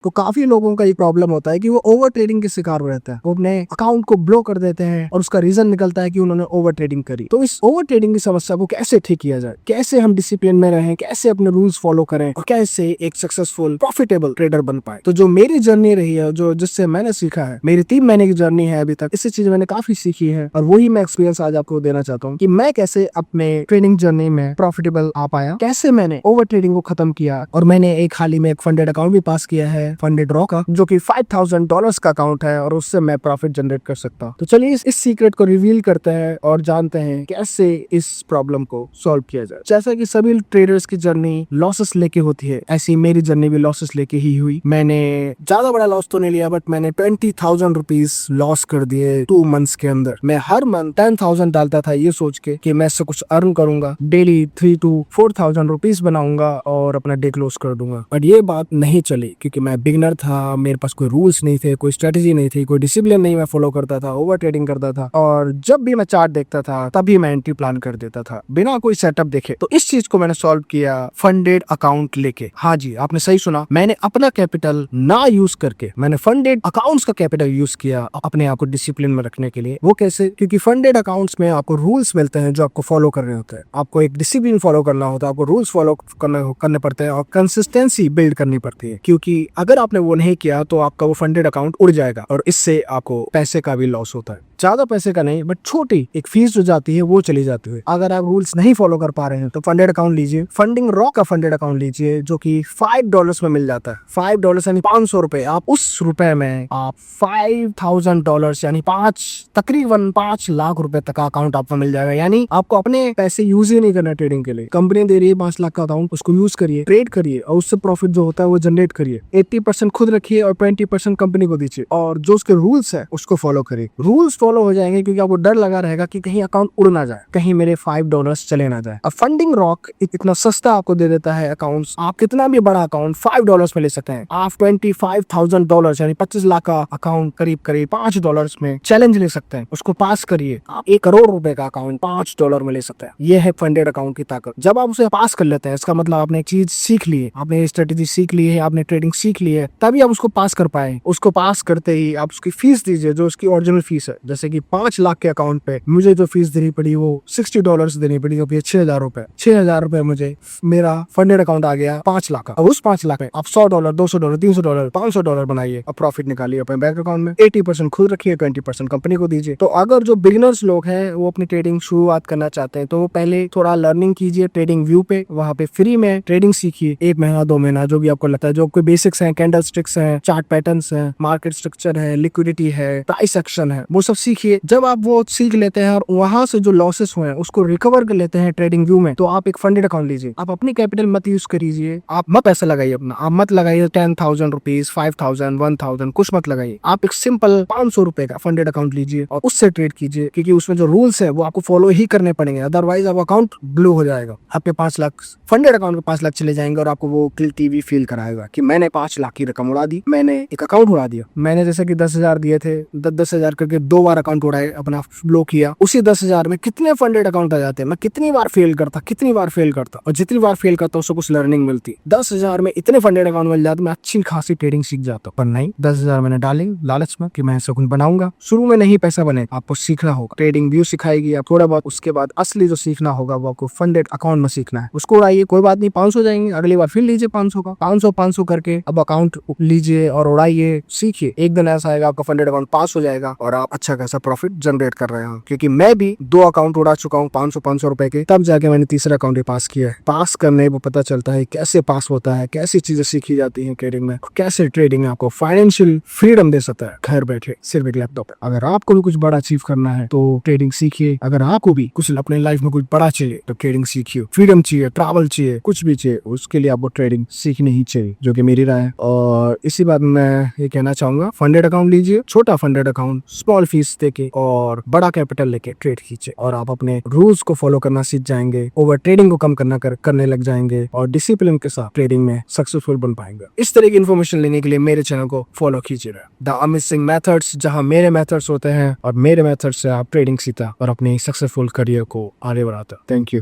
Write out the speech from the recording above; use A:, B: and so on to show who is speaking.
A: तो काफी लोगों का ये प्रॉब्लम होता है कि वो ओवर ट्रेडिंग के शिकार हो रहता है, वो अपने अकाउंट को ब्लॉक कर देते हैं और उसका रीजन निकलता है कि उन्होंने ओवर ट्रेडिंग करी। तो इस ओवर ट्रेडिंग की समस्या को कैसे ठीक किया जाए, कैसे हम डिसिप्लिन में रहें, कैसे अपने रूल्स फॉलो करें और कैसे एक सक्सेसफुल प्रॉफिटेबल ट्रेडर बन पाए। तो जो मेरी जर्नी रही है, जो जिससे मैंने सीखा है, मेरी 3 महीने की जर्नी है अभी तक, इससे चीज मैंने काफी सीखी है और वही मैं एक्सपीरियंस आज आपको देना चाहता हूँ कि मैं कैसे अपने ट्रेडिंग जर्नी में प्रॉफिटेबल आ पाया, कैसे मैंने ओवर ट्रेडिंग को खत्म किया। और मैंने एक हाल ही में एक फंडेड अकाउंट भी पास किया है, फंडेड रॉ का, जो कि $5,000 का अकाउंट है और उससे मैं प्रॉफिट जनरेट कर सकता हूँ। तो चलिए इस सीक्रेट को रिवील करते हैं और जानते हैं कैसे इस प्रॉब्लम को सॉल्व किया जाए। जैसा कि सभी ट्रेडर्स की जर्नी लॉसेस लेके होती है, ऐसी मेरी जर्नी भी लॉसेस लेके ही हुई। मैंने ज्यादा बड़ा लॉस तो नहीं लिया, बट मैंने 20,000 रुपीज लॉस कर दिए 2 मंथ्स के अंदर। मैं हर मंथ 10,000 डालता था ये सोच के कि मैं इससे कुछ अर्न करूंगा, डेली 3 to 4,000 रुपीज बनाऊंगा और अपना डे क्लोज कर दूंगा। बट ये बात नहीं चली क्योंकि मैं बिगनर था, मेरे पास कोई रूल्स नहीं थे, कोई स्ट्रेटेजी नहीं थी, कोई डिसिप्लिन नहीं मैं फॉलो करता था, ओवर ट्रेडिंग करता था और जब भी मैं चार्ट देखता था तभी मैं एंट्री प्लान कर देता था बिना कोई सेटअप देखे। तो इस चीज को मैंने सॉल्व किया फंडेड अकाउंट लेके। हाँ जी, आपने सही सुना, मैंने अपना कैपिटल ना यूज करके मैंने फंडेड अकाउंट्स का कैपिटल यूज किया अपने आप को डिसिप्लिन में रखने के लिए। वो कैसे? क्योंकि फंडेड अकाउंट्स में आपको रूल्स मिलते हैं जो आपको फॉलो करने होते हैं, आपको एक डिसिप्लिन फॉलो करना होता है, आपको रूल्स फॉलो करने पड़ते हैं और कंसिस्टेंसी बिल्ड करनी पड़ती है। क्योंकि अगर आपने वो नहीं किया तो आपका वो फंडेड अकाउंट उड़ जाएगा और इससे आपको पैसे का भी लॉस होता है। ज्यादा पैसे का नहीं, बट छोटी एक फीस जो जाती है वो चली जाती है। अगर आप रूल्स नहीं फॉलो कर पा रहे हैं तो फंडेड अकाउंट लीजिए, फंडिंग रॉ का फंडेड अकाउंट लीजिए जो कि $5 में मिल जाता है। $5 यानी 500 रुपए। आप उस रुपए में आप $5,000 यानी तकरीबन 5 लाख रुपए तक का अकाउंट आपको मिल जाएगा। यानी आपको अपने पैसे यूज ही नहीं करना ट्रेडिंग के लिए, कंपनी दे रही है 5 लाख का अकाउंट, उसको यूज करिए, ट्रेड करिए और उससे प्रॉफिट जो होता है वो जनरेट करिए। 80% खुद रखिए और 20% कंपनी को दीजिए और जो उसके रूल्स है उसको फॉलो करिए। रूल्स फॉलो हो जाएंगे क्योंकि आपको डर लगा रहेगा कि कहीं अकाउंट उड़ ना जाए, कहीं मेरे $5 चले ना जाए। अब फंडिंग रॉक इतना सस्ता आपको दे देता है अकाउंट्स, आप कितना भी बड़ा अकाउंट $5 में ले सकते हैं। आप $25,000 यानी 25 लाख का अकाउंट करीब $5 में चैलेंज ले सकते हैं, उसको पास करिए। आप 1 करोड़ रुपए का अकाउंट $5 में ले सकते हैं। ये है फंडेड अकाउंट की ताकत। जब आप उसे पास कर लेते हैं इसका मतलब आपने एक चीज सीख ली है, आपने स्ट्रेटेजी सीख ली है, आपने ट्रेडिंग सीख ली है, तभी आप उसको पास कर पाए। उसको पास करते ही आप उसकी फीस दीजिए जो उसकी ओरिजिनल फीस है। जैसे कि 5 लाख के अकाउंट पे मुझे जो फीस देनी पड़ी वो $60 देनी पड़ी, जो 6,000 रुपए। 6,000 रुपए मुझे मेरा फंडेड अकाउंट आ गया 5 लाख का। अब उस 5 लाख में आप $100, $200, $300, $500 बनाइए और प्रॉफिट निकालिए अपने बैंक अकाउंट में। 80% खुद रखिए, 20% कंपनी को दीजिए। तो अगर जो बिगिनर्स लोग हैं वो अपनी ट्रेडिंग शुरुआत करना चाहते हैं तो पहले थोड़ा लर्निंग कीजिए ट्रेडिंग व्यू पे, वहां पे फ्री में ट्रेडिंग सीखिए 1 महीना 2 महीना जो भी आपको लगता है। जो कोई बेसिक्स हैं, कैंडल स्टिक्स हैं, चार्ट पैटर्न्स हैं, मार्केट स्ट्रक्चर है, लिक्विडिटी है, प्राइस एक्शन है, वो सब सीखिए। जब आप वो सीख लेते हैं और वहां से जो लॉसेस हुए हैं उसको रिकवर कर लेते हैं ट्रेडिंग व्यू में, तो आप एक फंडेड अकाउंट लीजिए। आप अपनी कैपिटल मत यूज करिए, आप मत पैसा लगाइए अपना, आप मत लगाइए 10,000 रुपीज, 5,000, 1,000 कुछ मत लगाइए। आप एक सिंपल 500 रुपए का फंडेड अकाउंट लीजिए और उससे ट्रेड कीजिए, क्योंकि उसमें जो रूल्स है वो आपको फॉलो ही करने पड़ेंगे, अदरवाइज आप अकाउंट ब्लू हो जाएगा। आपके 5 लाख फंडेड अकाउंट में 5 लाख चले जाएंगे और आपको वो गिल्टी भी फील कराएगा कि मैंने 5 लाख की रकम उड़ा दी, मैंने एक अकाउंट उड़ा दिया। मैंने जैसे कि 10,000 दिए थे, 10,000 करके 2 बार अकाउंट उड़ाए, अपना ब्लॉक किया। उसी 10,000 में कितने फंडेड अकाउंट आ जाते हैं। मैं कितनी बार फेल करता और जितनी बार फेल करता उससे कुछ लर्निंग मिलती। 10,000 में इतने फंडेड अकाउंट मिल जाते मैं अच्छी खासी ट्रेडिंग सीख जाता। पर नहीं, 10,000 मैंने डाले लालच में कि मैं ऐसा कुछ बनाऊंगा। शुरू में नहीं पैसा बने, आपको सीखना होगा, ट्रेडिंग व्यू सिखाएगी आप थोड़ा बहुत, उसके बाद असली जो सीखना होगा वो आपको फंडेड अकाउंट में सीखना है। उसको उड़ाइए, कोई बात नहीं, 500 जाएंगे, अगली बार फिर लीजिए 500 का, 500 करके अब अकाउंट लीजिए और उड़ाइए, सीखिए। एक दिन ऐसा आएगा आपका फंडेड अकाउंट पास हो जाएगा और आप अच्छा खासा प्रॉफिट जनरेट कर रहे हो। क्योंकि मैं भी 2 अकाउंट उड़ा चुका हूँ 500 रुपए के, तब जाके मैंने तीसरा अकाउंट ही पास किया है। पास करने में पता चलता है कैसे पास होता है, कैसी चीजें सीखी जाती हैं ट्रेडिंग में, कैसे ट्रेडिंग आपको फाइनेंशियल फ्रीडम दे सकता है घर बैठे सिर्फ एक लैपटॉप पे। अगर आपको भी कुछ बड़ा अचीव करना है तो ट्रेडिंग सीखिए। अगर आपको भी कुछ अपने लाइफ में कुछ बड़ा चाहिए तो ट्रेडिंग सीखिए। फ्रीडम चाहिए, ट्रैवल चाहिए, कुछ भी चाहिए, उसके लिए आपको ट्रेडिंग सीखनी ही चाहिए, जो कि मेरी राय है। और इसी बात में मैं ये कहना चाहूंगा, फंडेड अकाउंट लीजिए, छोटा फंडेड अकाउंट, स्मॉल फीस देके और बड़ा कैपिटल लेके ट्रेड कीजिए और आप अपने रूल्स को फॉलो करना सीख जाएंगे, ओवर ट्रेडिंग को कम करने लग जाएंगे और डिसिप्लिन के साथ ट्रेडिंग में सक्सेसफुल बन पाएंगे। इस तरह की इन्फॉर्मेशन लेने के लिए मेरे चैनल को फॉलो कीजिए, द अमित सिंह मेथड्स, जहां मेरे मेथड्स होते हैं और मेरे मेथड से आप ट्रेडिंग सीखता और अपनी सक्सेसफुल करियर को आगे बढ़ाता। Thank you.